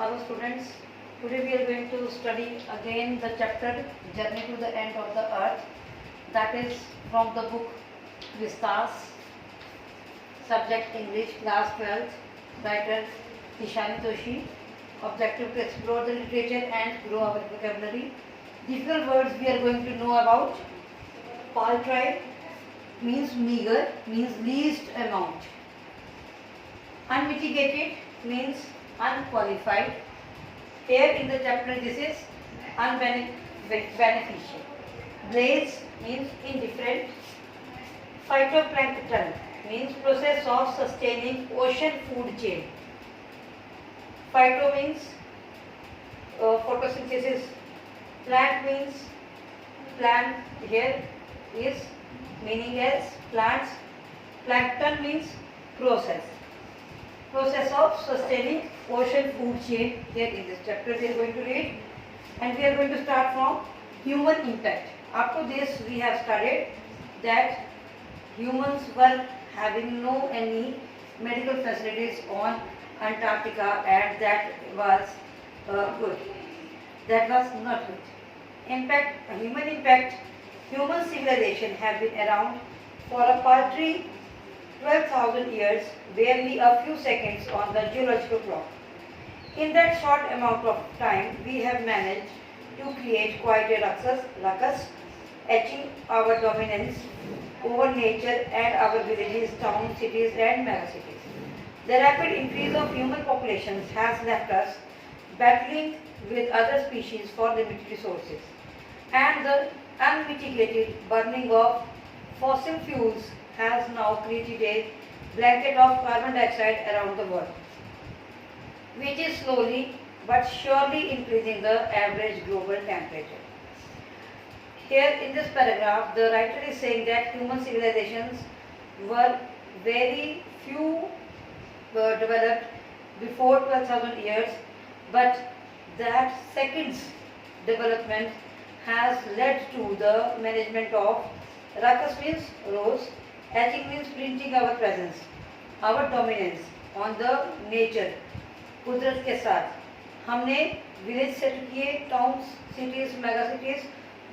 Hello students, today we are going to study again the chapter Journey to the End of the Earth, that is from the book Vistas, subject English, class 12th, writer Ishani Toshi, objective to explore the literature and grow our vocabulary. Difficult words we are going to know about. Paltry means meager, means least amount. Unmitigated means unqualified. Here in the chapter this is unbeneficial. Blaze means indifferent. Phytoplankton means process of sustaining ocean food chain. Phyto means photosynthesis. Plant means plant, here is meaning as plants. Plankton means process of sustaining ocean food chain. Here in this chapter we are going to read, and we are going to start from human impact. Up to this we have studied that humans were having no any medical facilities on Antarctica, and that was good. That was not good. Impact, human impact. Human civilization have been around for a paltry 12,000 years, barely a few seconds on the geological clock. In that short amount of time, we have managed to create quite a ruckus, etching our dominance over nature and our villages, towns, cities and megacities. The rapid increase of human populations has left us battling with other species for limited resources, and the unmitigated burning of fossil fuels has now created a blanket of carbon dioxide around the world, which is slowly but surely increasing the average global temperature. Here in this paragraph, the writer is saying that human civilizations were very few developed before 12,000 years, but that seconds development has led to the management of ruckus means rose, etching means printing our presence, our dominance on the nature, कुदरत के साथ हमने village settle किए, towns, cities, mega cities,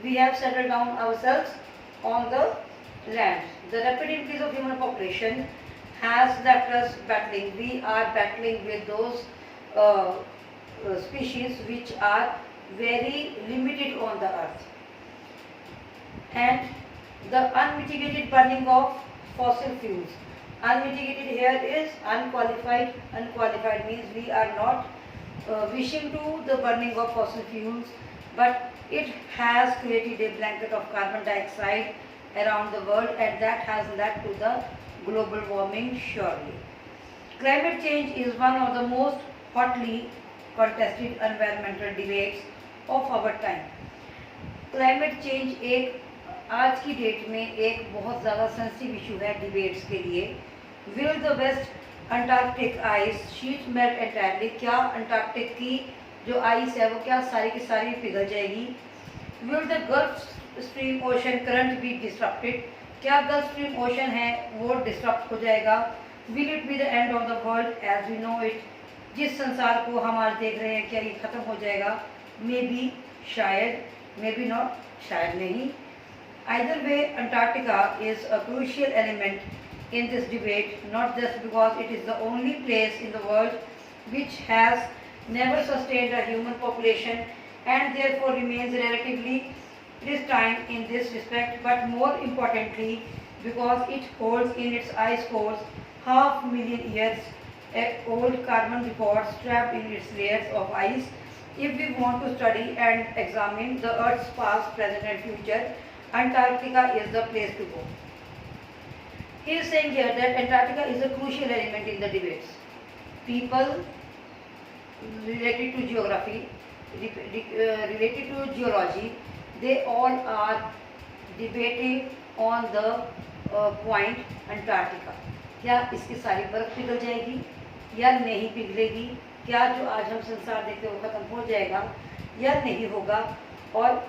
we have settled down ourselves on the land. The rapid increase of human population has left us battling. We are battling with those species which are very limited on the earth. And the unmitigated burning of fossil fuels. Unmitigated here is unqualified. Unqualified means we are not wishing to the burning of fossil fuels, but it has created a blanket of carbon dioxide around the world, and that has led to the global warming surely. Climate change is one of the most hotly contested environmental debates of our time. Climate change एक आज की date में एक बहुत ज़्यादा sensitive issue है debates के लिए. Will the West Antarctic ice sheet melt entirely? क्या अंटार्कटिक की जो आइस है वो क्या सारी की सारी पिघल जाएगी? Will the Gulf Stream ocean current be disrupted? क्या गल्फ स्ट्रीम ओशन है वो डिस्ट्रप्ट हो जाएगा? Will it be the end of the world as we know it? जिस संसार को हम आज देख रहे हैं, क्या ये ख़त्म हो जाएगा? मे बी, शायद, मे बी नॉट, शायद नहीं. Either way, Antarctica is a crucial element in this debate, not just because it is the only place in the world which has never sustained a human population and therefore remains relatively pristine in this respect, but more importantly because it holds in its ice cores 500,000 years old carbon deposits trapped in its layers of ice. If we want to study and examine the Earth's past, present and future, Antarctica is the place to go. He is saying here that Antarctica is a crucial element in the debates. People related to geography, related to geology, they all are debating on the point Antarctica. क्या इसकी सारी बर्फ पिघल जाएगी या नहीं पिघलेगी? क्या जो आज हम संसार देखते हैं वो खत्म हो जाएगा या नहीं होगा? और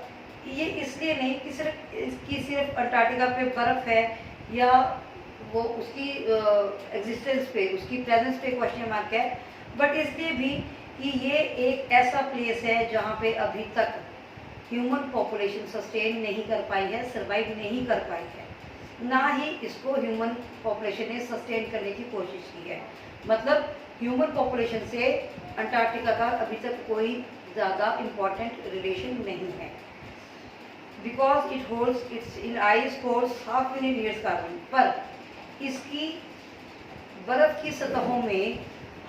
ये इसलिए नहीं कि सिर्फ अंटार्कटिका पे बर्फ़ है या वो उसकी एग्जिस्टेंस पे, उसकी प्रेजेंस पे क्वेश्चन मार्क है, बट इसलिए भी कि ये एक ऐसा प्लेस है जहाँ पे अभी तक ह्यूमन पॉपुलेशन सस्टेन नहीं कर पाई है, सर्वाइव नहीं कर पाई है, ना ही इसको ह्यूमन पॉपुलेशन ने सस्टेन करने की कोशिश की है। मतलब ह्यूमन पॉपुलेशन से अंटार्कटिका का अभी तक कोई ज़्यादा इम्पॉर्टेंट रिलेशन नहीं है, because it holds it's in ice holds 500 million years carbon. पर इसकी बर्फ की सतहों में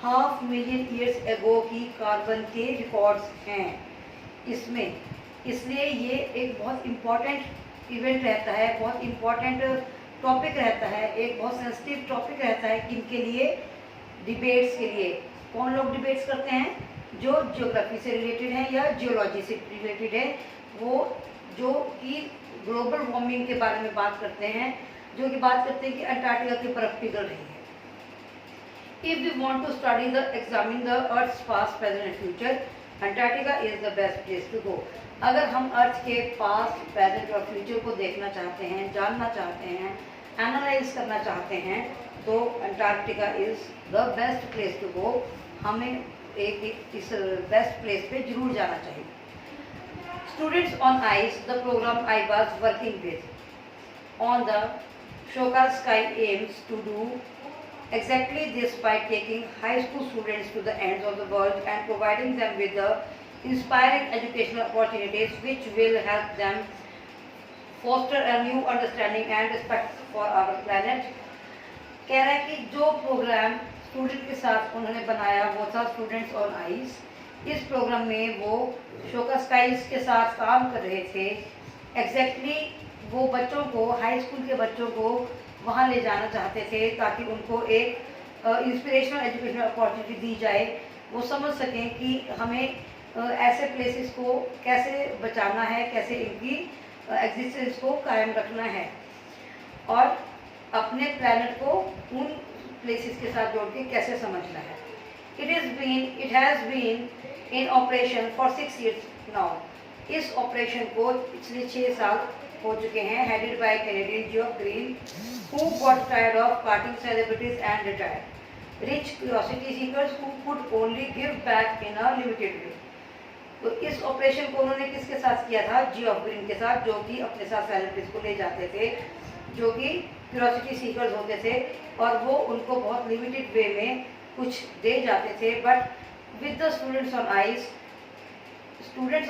500 मिलियन ईयर्स एगो की कार्बन के रिकॉर्ड्स हैं इसमें। इसलिए ये एक बहुत इम्पॉर्टेंट इवेंट रहता है, बहुत इम्पॉर्टेंट टॉपिक रहता है, एक बहुत सेंसिटिव टॉपिक रहता है किनके लिए, डिबेट्स के लिए। कौन लोग डिबेट्स करते हैं? जो ज्योग्राफी से रिलेटेड है या जियोलॉजी से रिलेटेड है, वो जो कि ग्लोबल वार्मिंग के बारे में बात करते हैं, जो कि बात करते हैं कि अंटार्कटिका की बर्फ पिघल रही है। If we want to study examine the Earth's past, present and future, Antarctica is the best place to go. अगर हम अर्थ के पास्ट, प्रेजेंट और फ्यूचर को देखना चाहते हैं, जानना चाहते हैं, एनालाइज करना चाहते हैं, तो Antarctica is the best place to go. हमें इस बेस्ट प्लेस पे जरूर जाना चाहिए। Students on ice, the program I was working with on the Shoka sky aims to do exactly this by taking high school students to the ends of the world and providing them with the inspiring educational opportunities which will help them foster a new understanding and respect for our planet। कह रहा है कि जो programme student के साथ उन्होंने बनाया वो था स्टूडेंट्स ऑन आइस। इस प्रोग्राम में वो शोका स्काइज के साथ काम कर रहे थे। एग्जैक्टली वो बच्चों को, हाई स्कूल के बच्चों को वहाँ ले जाना चाहते थे ताकि उनको एक इंस्पिरेशनल एजुकेशनल अपॉर्चुनिटी दी जाए, वो समझ सकें कि हमें ऐसे प्लेसेस को कैसे बचाना है, कैसे इनकी एग्जिस्टेंस को कायम रखना है और अपने प्लैनेट को उन प्लेसेस के साथ जोड़ के कैसे समझना है। It has been in operation for 6 years now. इस ऑपरेशन को पिछले 6 साल हो चुके हैं, headed by Canadian Geoff Green who got tired of carting celebrities and retired. Rich curiosity seekers who could only give back in a limited way. तो इस operation को उन्होंने किसके साथ किया था? जियोफ ग्रीन के साथ, जो कि अपने साथ सेलिब्रिटीज को ले जाते थे, जो कि क्यूरियोसिटी सीकर्स होते थे और वो उनको बहुत लिमिटेड वे में कुछ दे जाते थे। But with the students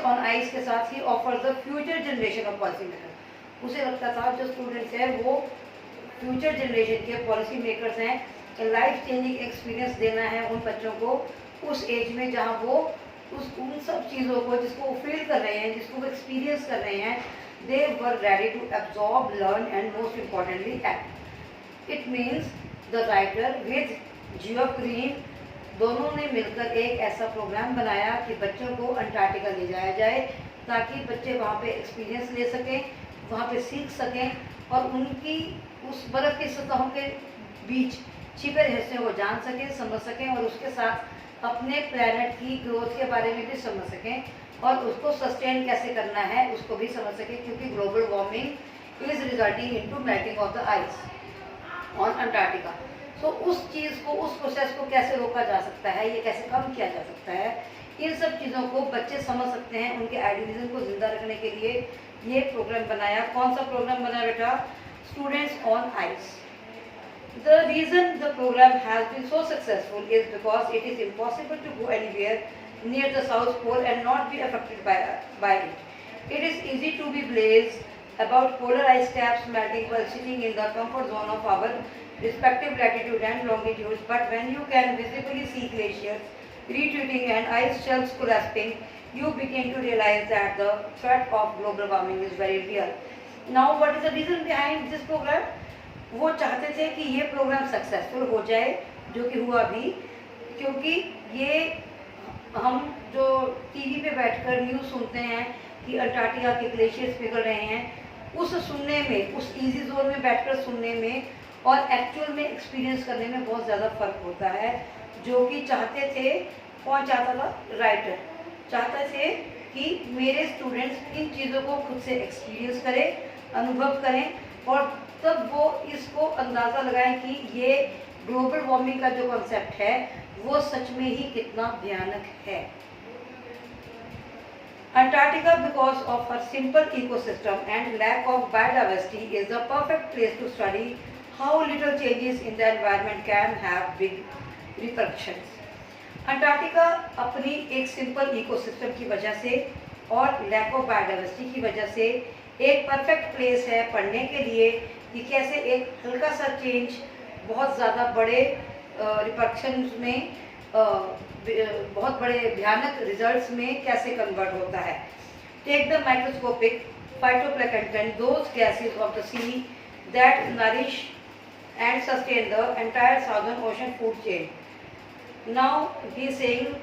on ice के साथ ही offer the future generation of policy maker. उसे लगता था जो स्टूडेंट्स हैं वो फ्यूचर जनरेशन के पॉलिसी मेकर्स हैं, लाइफ चेंजिंग एक्सपीरियंस देना है उन बच्चों को उस एज में जहाँ वो उन सब चीज़ों को जिसको वो फील कर रहे हैं, जिसको वो एक्सपीरियंस कर रहे हैं, they were ready to absorb, learn and most importantly act. It means the writer with Geoff Green दोनों ने मिलकर एक ऐसा प्रोग्राम बनाया कि बच्चों को अंटार्कटिका ले जाया जाए ताकि बच्चे वहाँ पे एक्सपीरियंस ले सकें, वहाँ पे सीख सकें और उनकी उस बर्फ़ की सतहों के बीच छिपे रहस्यों को जान सकें, समझ सकें और उसके साथ अपने प्लैनेट की ग्रोथ के बारे में भी समझ सकें और उसको सस्टेन कैसे करना है उसको भी समझ सकें, क्योंकि global warming is resulting into melting of the ice on Antarctica. So उस चीज़ को, उस प्रोसेस को कैसे रोका जा सकता है, ये कैसे कम किया जा सकता है, इन सब चीज़ों को बच्चे समझ सकते हैं। उनके आइडियलिज्म को जिंदा रखने के लिए ये प्रोग्राम बनाया। कौन सा प्रोग्राम बनाया बेटा? Students on ice. The reason the program has been so successful is because it is impossible to go anywhere near the South Pole and not be affected by it. It is easy to be blazed about polar ice caps melting while sitting in the comfort zone of our respective latitude and longitudes, but when you can visibly see glaciers retreating and ice shelves collapsing, you begin to realize that the threat of global warming is very real. Now what is the reason behind this program? वो चाहते थे कि ये programme successful हो जाए, जो कि हुआ भी, क्योंकि ये हम जो टीवी पे बैठकर न्यूज़ सुनते हैं कि अंटार्कटिका के ग्लेशियर्स पिघल रहे हैं, उस सुनने में, उस इजी जोन में बैठकर सुनने में और एक्चुअल में एक्सपीरियंस करने में बहुत ज़्यादा फ़र्क होता है। जो कि चाहते थे, कौन चाहता था? राइटर चाहते थे कि मेरे स्टूडेंट्स इन चीज़ों को खुद से एक्सपीरियंस करें, अनुभव करें और तब वो इसको अंदाज़ा लगाएं कि ये ग्लोबल वार्मिंग का जो कॉन्सेप्ट है वो सच में ही कितना भयानक है। Antarctica, because of her simple ecosystem and lack of biodiversity, is the perfect place to study how little changes in the environment can have big repercussions. Antarctica अपनी एक सिंपल इकोसिस्टम की वजह से और लैक ऑफ बायोडाइवर्सिटी की वजह से एक परफेक्ट प्लेस है पढ़ने के लिए कि कैसे एक हल्का सा चेंज बहुत ज़्यादा बड़े रिपर्कशंस में बहुत बड़े भयानक रिजल्ट्स में कैसे कन्वर्ट होता है। Take the microscopic phytoplankton, those gases of the sea that nourish and sustain the entire southern ocean food chain. Now he is saying,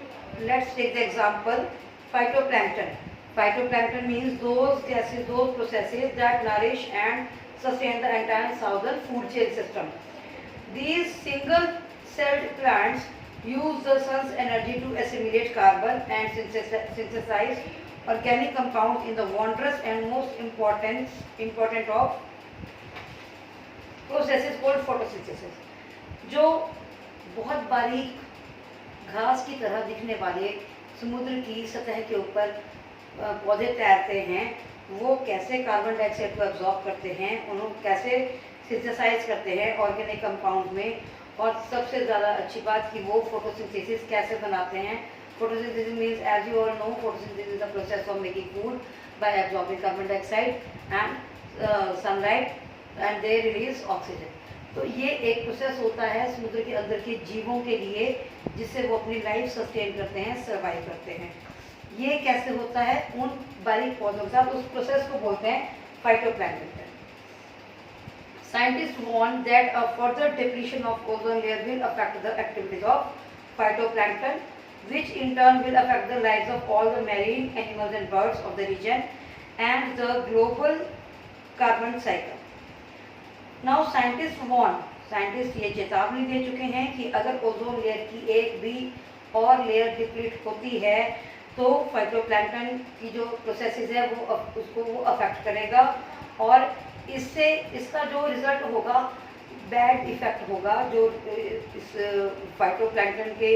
let's take the example phytoplankton. Phytoplankton means those gases, those processes that nourish and sustain the entire southern food chain system. These single-celled plants use the sun's energy to assimilate carbon and synthesize organic compounds in the wondrous and most important of processes called photosynthesis. जो बहुत बारीक घास की तरह दिखने वाले समुद्र की सतह के ऊपर पौधे तैरते हैं, वो कैसे कार्बन डाइऑक्साइड को एब्जॉर्ब करते हैं, उन्हें कैसे सिंथेसाइज करते हैं ऑर्गेनिक कंपाउंड में, और सबसे ज़्यादा अच्छी बात कि वो फोटोसिंथेसिस कैसे बनाते हैं। Photosynthesis means, as you all know, photosynthesis is the process of making food by absorbing carbon dioxide and sunlight and they release oxygen. तो ये एक प्रोसेस होता है समुद्र के अंदर के जीवों के लिए, जिससे वो अपनी लाइफ सस्टेन करते हैं, सर्वाइव करते हैं। ये कैसे होता है उन बारीक पौधों के साथ, उस प्रोसेस को बोलते हैं phytoplankton. Scientist warn that a further depletion of ozone layer will affect the activities of phytoplankton, which in turn will affect the lives of all the marine animals and birds of the region and the global carbon cycle. Now scientist warn, scientist ये चेतावनी दे चुके हैं कि अगर ozone layer की एक भी और लेयर डिप्लीट होती है तो फाइटोप्लैंक्टन की जो प्रोसेसेस है वो उसको वो अफेक्ट करेगा, और इससे इसका जो रिजल्ट होगा बैड इफेक्ट होगा, जो इस फाइटोप्लैंक्टन के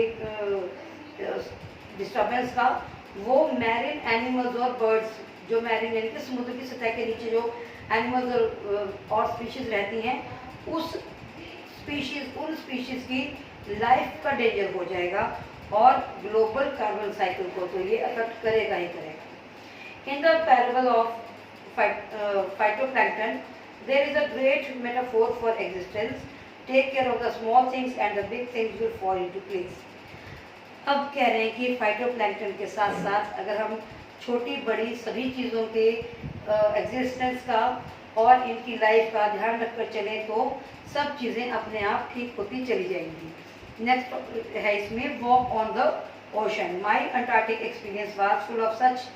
डिस्टर्बेंस का, वो मैरिन एनिमल्स और बर्ड्स, जो मैरिन यानी कि समुद्र की सतह के नीचे जो एनिमल्स और स्पीशीज रहती हैं, उन स्पीशीज की लाइफ का डेंजर हो जाएगा, और ग्लोबल कार्बन साइकिल को तो ये अफेक्ट करेगा ही करेगा। In the parable of phytoplankton there is a great metaphor for existence, take care of the small things and the big things will fall into place. अब कह रहे हैं कि फाइटोप्लैंक्टन के साथ साथ अगर हम छोटी बड़ी सभी चीज़ों के एग्जिस्टेंस का और इनकी लाइफ का ध्यान रखकर चलें तो सब चीज़ें अपने आप ठीक होती चली जाएंगी। नेक्स्ट है इसमें, walk on the ocean. My Antarctic experience was full of such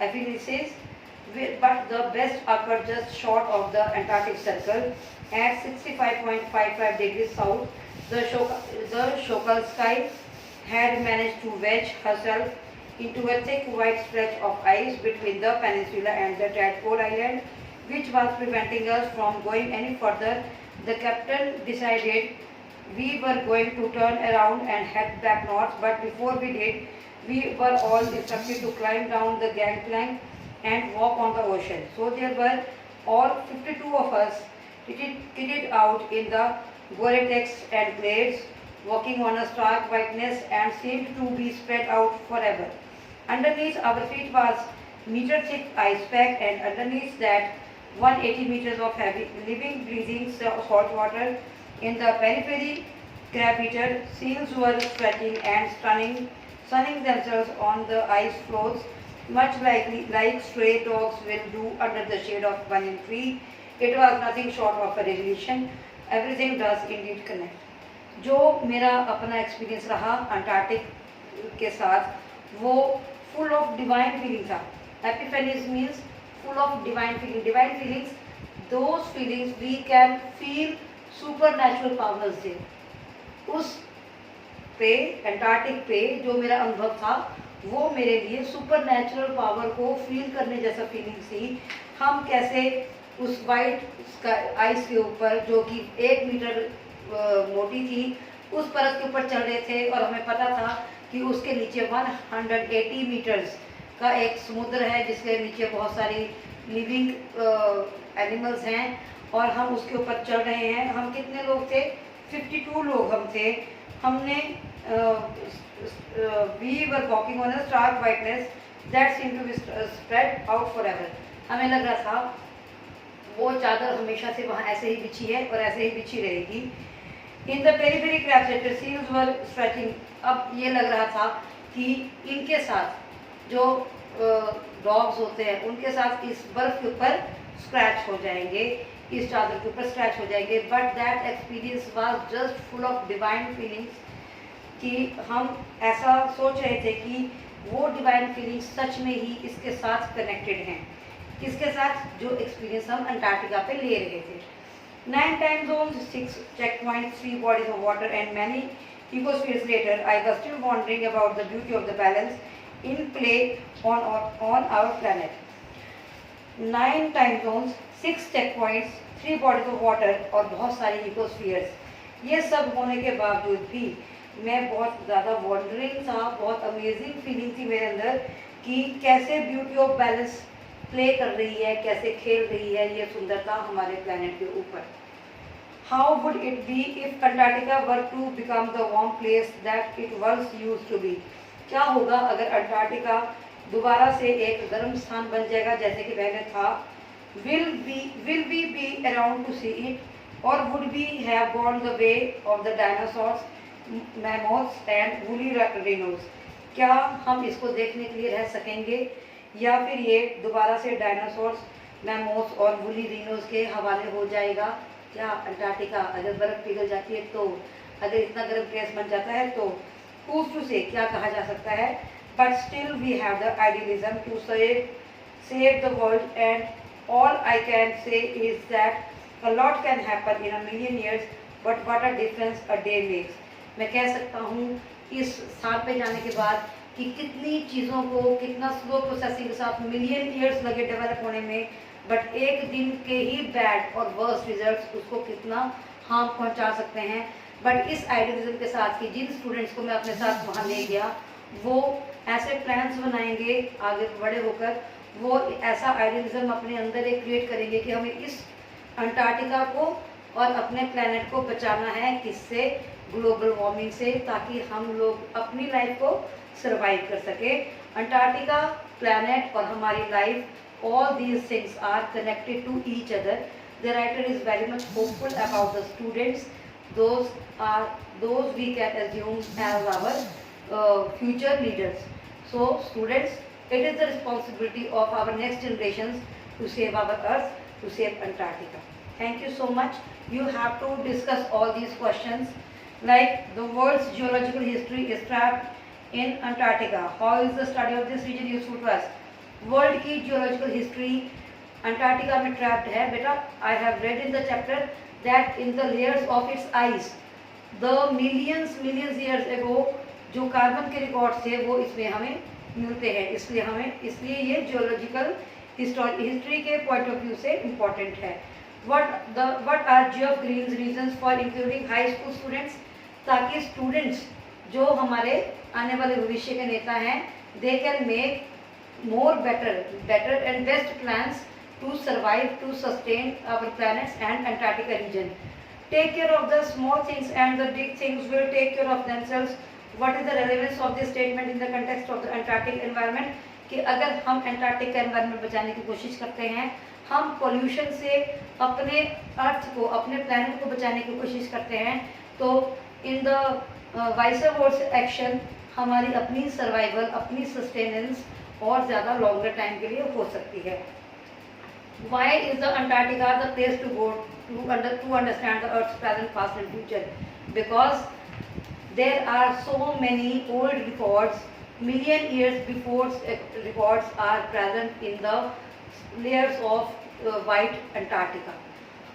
experiences, but the best occurred just short of the Antarctic Circle at 65.55 degrees south. The Shokalsky had managed to wedge herself into a thick white stretch of ice between the peninsula and the Tadpole Island, which was preventing us from going any further. The captain decided we were going to turn around and head back north, but before we did, we were all instructed to climb down the gangplank and walk on the ocean. So there were all 52 of us kitted out in the Gore-Tex and blades, walking on a stark whiteness and seemed to be spread out forever. Underneath our feet was meter-thick ice pack, and underneath that 180 meters of heavy, living, breathing salt water. In the periphery, crab-eater seals were stretching and sunning themselves on the ice floes, much like stray dogs will do under the shade of banyan tree. It was nothing short of a revelation. Everything does indeed connect. जो मेरा अपना experience रहा Antarctic के साथ, वो full of divine feeling था। Epiphanies means full of divine feeling. Divine feelings, those feelings we can feel super natural powers थे। उस पे अंटार्कटिक पे जो मेरा अनुभव था वो मेरे लिए सुपर नेचुरल पावर को फील करने जैसा फीलिंग थी। हम कैसे उस वाइट आइस के ऊपर, जो कि 1 मीटर मोटी थी, उस परत के ऊपर चल रहे थे और हमें पता था कि उसके नीचे 180 मीटर्स का एक समुद्र है जिसके नीचे बहुत सारी लिविंग एनिमल्स हैं और हम उसके ऊपर चल रहे हैं। हम कितने लोग थे? 52 लोग हम थे। हमने we were walking on a stark whiteness that seem to be spread out forever. हमें लग रहा था वो चादर हमेशा से वहाँ ऐसे ही बिछी है और ऐसे ही बिछी रहेगी। In the periphery crabs seals were stretching. अब ये लग रहा था कि इनके साथ जो डॉग्स होते हैं उनके साथ इस बर्फ के ऊपर स्क्रैच हो जाएंगे, इस चादर के ऊपर स्क्रैच हो जाएंगे। But that experience was just full of divine feelings, कि हम ऐसा सोच रहे थे कि वो डिवाइन फीलिंग्स सच में ही इसके साथ कनेक्टेड हैं। किसके साथ? जो एक्सपीरियंस हम अंटार्कटिका पे ले रहे थे। 9 time zones, 6 checkpoints, 3 bodies of water and many ecospheres later, I was still wondering about the beauty of the balance in play on our planet. 9 time zones, 6 checkpoints, 3 bodies of water और बहुत सारी ecospheres, ये सब होने के बावजूद भी मैं बहुत ज़्यादा वॉन्डरिंग था, बहुत अमेजिंग फीलिंग थी मेरे अंदर कि कैसे ब्यूटी ऑफ बैलेंस प्ले कर रही है, कैसे खेल रही है ये सुंदरता हमारे प्लैनेट के ऊपर। How would it be if Antarctica were to become the warm place that it once used to be. क्या होगा अगर अंटार्कटिका दोबारा से एक गर्म स्थान बन जाएगा जैसे कि पहले था? Will we be around to see it, और would we have gone the way of the dinosaurs, mammoths and woolly rhinos. क्या हम इसको देखने के लिए रह सकेंगे या फिर ये दोबारा से डायनासोर्स, मैमोथ्स और वूली राइनोस के हवाले हो जाएगा? क्या अंटार्कटिका अगर बर्फ़ पिघल जाती है तो, अगर इतना गर्म प्लेस बन जाता है तो who's to say, क्या कहा जा सकता है? But still we have the idealism to save the world, and all I can say is that a lot can happen in a million years, but what a difference a day makes. मैं कह सकता हूँ इस स्थान पे जाने के बाद कि कितनी चीज़ों को, कितना स्लो प्रोसेसिंग के साथ मिलियन ईयर्स लगे डेवलप होने में, बट एक दिन के ही बैड और वर्स्ट रिजल्ट्स उसको कितना हार्म पहुंचा सकते हैं। बट इस आइडियलिज्म के साथ कि जिन स्टूडेंट्स को मैं अपने साथ वहाँ ले गया वो ऐसे प्लान्स बनाएंगे आगे बड़े होकर, वो ऐसा आइडियलिज्म अपने अंदर एक क्रिएट करेंगे कि हमें इस अंटार्कटिका को और अपने प्लैनेट को बचाना है। किससे? ग्लोबल वार्मिंग से, ताकि हम लोग अपनी लाइफ को सर्वाइव कर सके। अंटार्कटिका, प्लैनेट और हमारी life, all these things are connected to each other. The writer is very much hopeful about the students. Those we can assume as our future leaders. So students, it is the responsibility of our next generations to save our earth, to save Antarctica. Thank you so much. You have to discuss all these questions, like the world's geological history is trapped in Antarctica. How is the study of this region useful to us? World की geological history Antarctica में trapped है बेटा। I have read in the chapter that in the layers of its ice the millions years ago जो carbon के records थे वो इसमें हमें मिलते हैं। इसलिए ये जियोलॉजिकल हिस्ट्री के पॉइंट ऑफ व्यू से इम्पॉर्टेंट है। What are Geoff Green's reasons for including high school students, ताकि स्टूडेंट्स जो हमारे आने वाले भविष्य के नेता हैं they can make more better and best plans to survive, to sustain our planets and Antarctica region. Take care of the small things and the big things will take care of themselves. What is the relevance of this statement in the context of the Antarctic environment? कि अगर हम Antarctic का environment बचाने की कोशिश करते हैं, हम पोल्यूशन से अपने अर्थ को, अपने प्लैनेट को बचाने की कोशिश करते हैं, तो in the vice versa action हमारी अपनी सर्वाइवल, अपनी सस्टेनेंस और ज़्यादा लॉन्गर टाइम के लिए हो सकती है। Why is the Antarctica the place to go to understand the Earth's present, past and future? Because there are so many old records, million years before records are present in the layers of white Antarctica.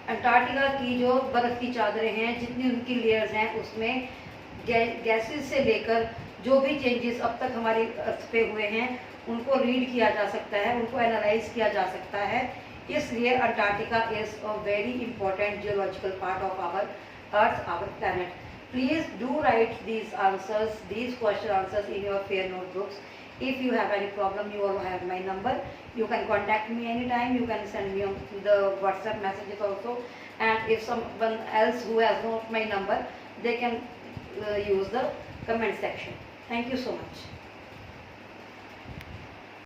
Antarctica की जो बर्फ़ की चादरें हैं, जितनी उनकी layers हैं, उसमें गैसेस से लेकर जो भी चेंजेस अब तक हमारी अर्थ पे हुए हैं उनको रीड किया जा सकता है, उनको एनालाइज किया जा सकता है। इसलिए Antarctica is a very important geological part of our earth, our planet. Please do write these answers, these question answers in your fair notebooks. If you have any problem, you all have my number. You can contact me anytime. You can send me on the WhatsApp messages also. And if someone else who has not my number, they can use the comment section. Thank you so much.